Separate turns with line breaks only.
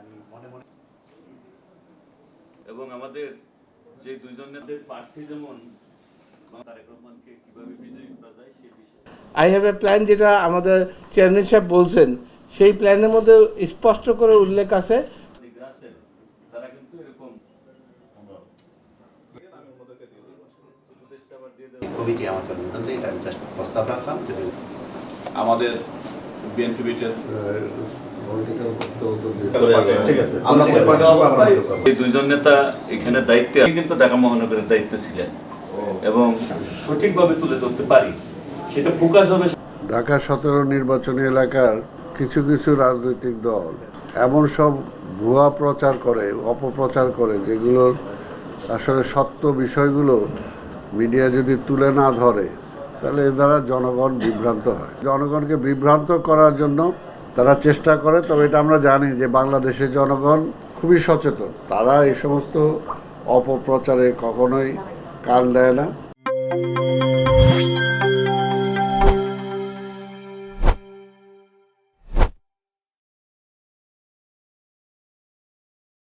আমি মনে মনে
এবং আমাদের যে দুইজন নেতাদের প্রার্থী যেমন তারেক রহমানকে কিভাবে বিজয়ী করা যায় সেই বিষয়ে
আই হ্যাভ এ প্ল্যান, যেটা আমাদের চেয়ারম্যান সাহেব বলছেন, সেই প্ল্যানের মধ্যে স্পষ্ট করে উল্লেখ আছে।
আছেন তারা কিন্তু এরকম
কমিটি আমাকে অনুমোদন দেয়, এটা আমি জাস্ট প্রস্তাব রাখলাম। যদি
আমাদের বিএনপি বিটের
এই দুইজন নেতা এখানে দায়িত্বে কিন্তু ঢাকা মহানগরের দায়িত্বে ছিলেন এবং সঠিকভাবে তুলে ধরতে পারি, সেটা ফোকাস হবে।
ঢাকা 17 নির্বাচনী এলাকার কিছু কিছু রাজনৈতিক দল এমন সব ভুয়া প্রচার করে, অপপ্রচার করে, যেগুলোর আসলে সত্য বিষয়গুলো মিডিয়া যদি তুলে না ধরে তাহলে এর দ্বারা জনগণ বিভ্রান্ত হয়। জনগণকে বিভ্রান্ত করার জন্য তারা চেষ্টা করে, তবে এটা আমরা জানি যে বাংলাদেশের জনগণ খুবই সচেতন, তারা এই সমস্ত অপপ্রচারে কখনোই কান দেয় না।